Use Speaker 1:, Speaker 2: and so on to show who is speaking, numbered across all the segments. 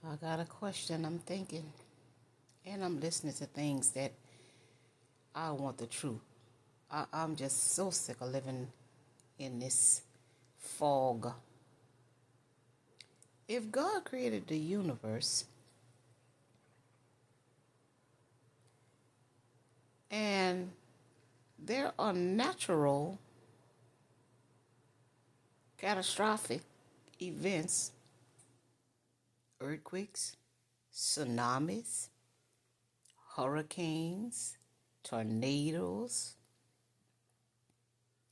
Speaker 1: I got a question. I'm thinking, and I'm listening to things that I want the truth. I'm just so sick of living in this fog. If God created the universe and there are natural catastrophic events, earthquakes, tsunamis, hurricanes, tornadoes,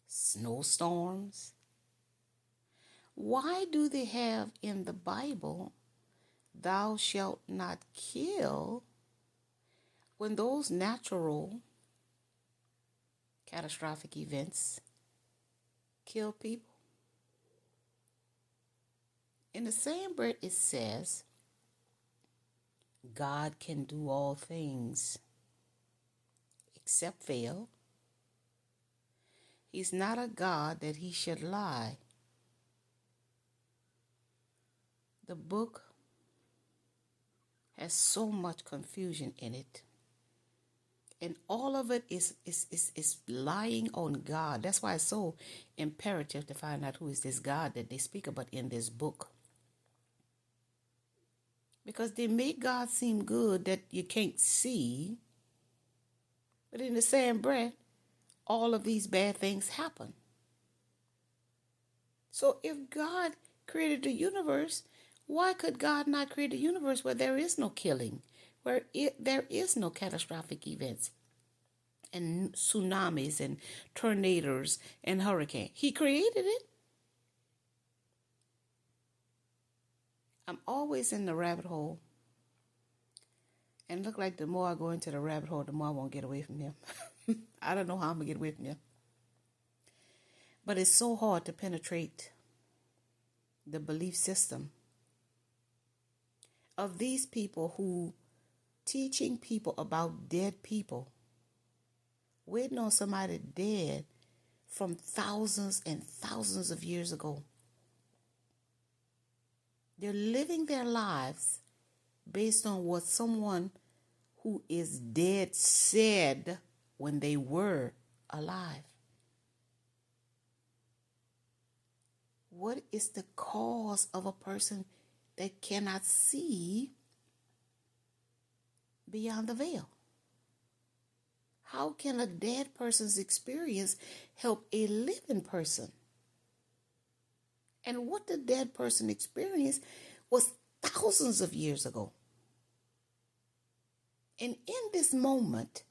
Speaker 1: snowstorms, why do they have in the Bible, thou shalt not kill, when those natural catastrophic events kill people? In the same breath, it says, God can do all things except fail. He's not a God that he should lie. The book has so much confusion in it. And all of it is lying on God. That's why it's so imperative to find out who is this God that they speak about in this book. Because they make God seem good that you can't see, but in the same breath, all of these bad things happen. So if God created the universe, why could God not create a universe where there is no killing, where there is no catastrophic events and tsunamis and tornadoes and hurricanes? He created it. I'm always in the rabbit hole. And look like the more I go into the rabbit hole, the more I won't get away from him. I don't know how I'm going to get away from him. But it's so hard to penetrate the belief system of these people who teaching people about dead people, waiting on somebody dead from thousands and thousands of years ago. They're living their lives based on what someone who is dead said when they were alive. What is the cause of a person that cannot see beyond the veil? How can a dead person's experience help a living person? And what the dead person experienced was thousands of years ago. And in this moment,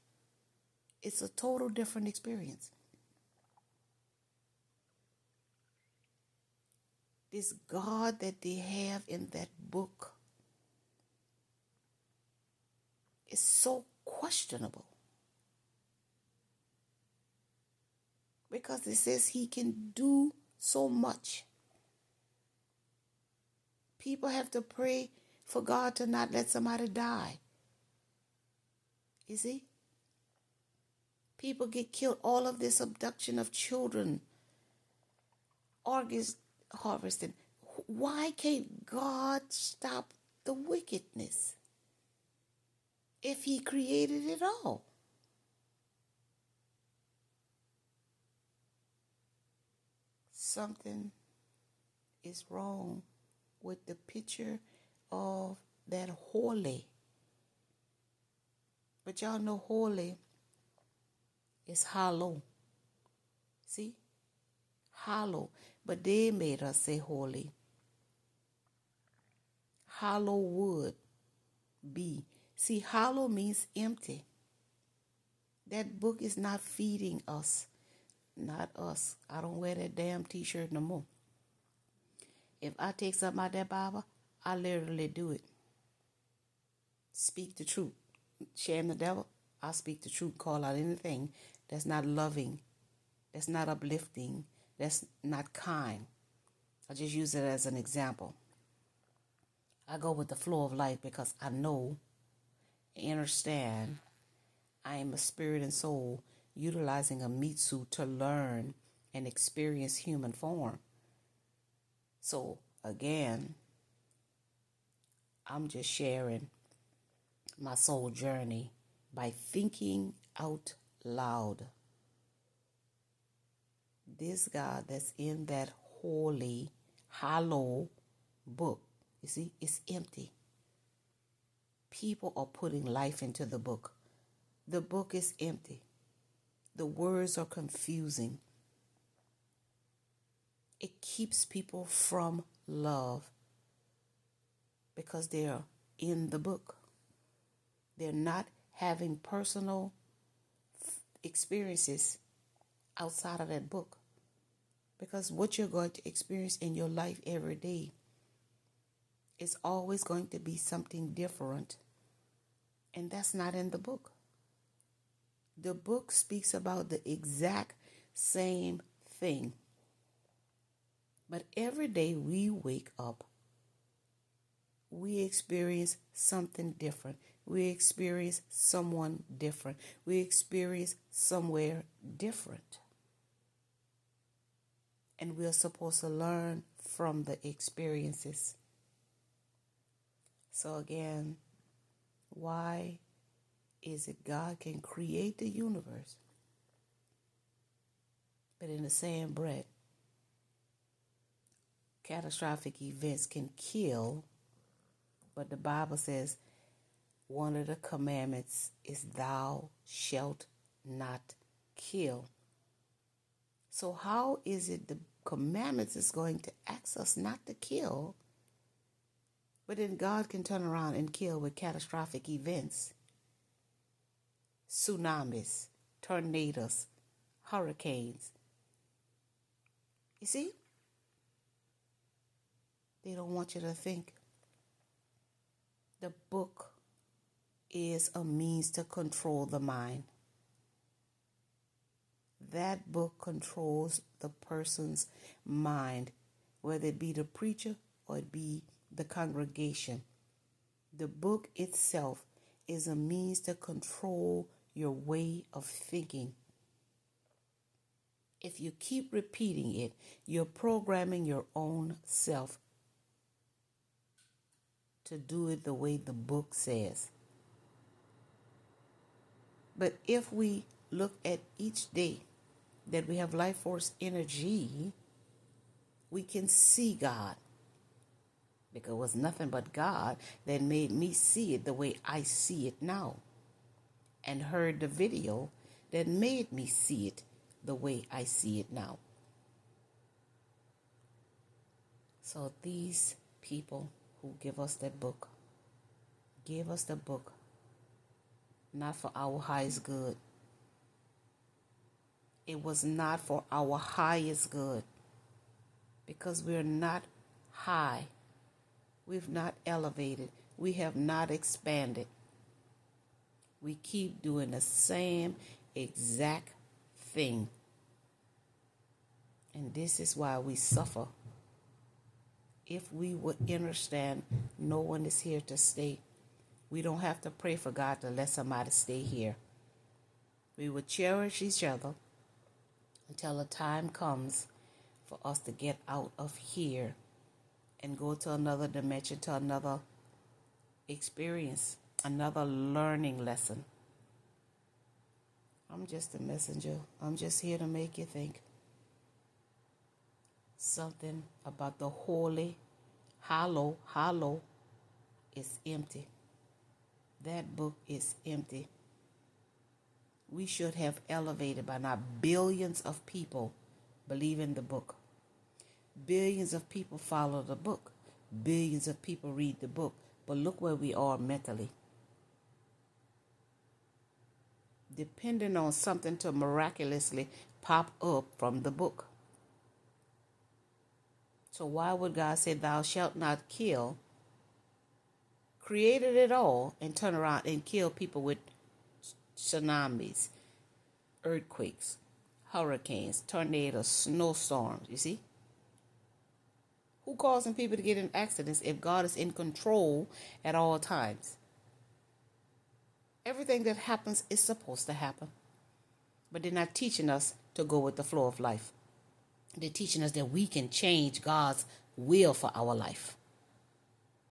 Speaker 1: it's a total different experience. This God that they have in that book is so questionable. Because it says he can do so much. People have to pray for God to not let somebody die. You see? People get killed. All of this abduction of children, organs harvesting. Why can't God stop the wickedness if he created it all? Something is wrong with the picture of that holy. But y'all know holy is hollow. See? Hollow. But they made us say holy. Hollow would be. See, hollow means empty. That book is not feeding us. Not us. I don't wear that damn t-shirt no more. If I take something out of that Bible, I literally do it. Speak the truth. Shame the devil, I speak the truth. Call out anything that's not loving, that's not uplifting, that's not kind. I just use it as an example. I go with the flow of life because I know and understand I am a spirit and soul utilizing a meat suit to learn and experience human form. So again, I'm just sharing my soul journey by thinking out loud. This God that's in that holy, hollow book, you see, it's empty. People are putting life into the book. The book is empty. The words are confusing. It keeps people from love because they're in the book. They're not having personal experiences outside of that book. Because what you're going to experience in your life every day is always going to be something different. And that's not in the book. The book speaks about the exact same thing. But every day we wake up, we experience something different. We experience someone different. We experience somewhere different. And we're supposed to learn from the experiences. So again, why is it God can create the universe, but in the same breath, catastrophic events can kill, but the Bible says one of the commandments is thou shalt not kill. So how is it the commandments is going to ask us not to kill, but then God can turn around and kill with catastrophic events? Tsunamis, tornadoes, hurricanes. You see? They don't want you to think. The book is a means to control the mind. That book controls the person's mind, whether it be the preacher or it be the congregation. The book itself is a means to control your way of thinking. If you keep repeating it, you're programming your own self to do it the way the book says. But if we look at each day that we have life force energy, we can see God. Because it was nothing but God that made me see it the way I see it now. And heard the video that made me see it the way I see it now. So these people who give us that book, gave us the book, not for our highest good. It was not for our highest good, because we're not high. We've not elevated. We have not expanded. We keep doing the same exact thing. And this is why we suffer. If we would understand no one is here to stay, we don't have to pray for God to let somebody stay here. We would cherish each other until a time comes for us to get out of here and go to another dimension, to another experience, another learning lesson. I'm just a messenger. I'm just here to make you think. Something about the holy, hollow is empty. That book is empty. We should have elevated by now. Billions of people believe in the book. Billions of people follow the book. Billions of people read the book. But look where we are mentally. Depending on something to miraculously pop up from the book. So why would God say, thou shalt not kill, created it all, and turn around and kill people with tsunamis, earthquakes, hurricanes, tornadoes, snowstorms? You see? Who causing people to get in accidents if God is in control at all times? Everything that happens is supposed to happen. But they're not teaching us to go with the flow of life. They're teaching us that we can change God's will for our life.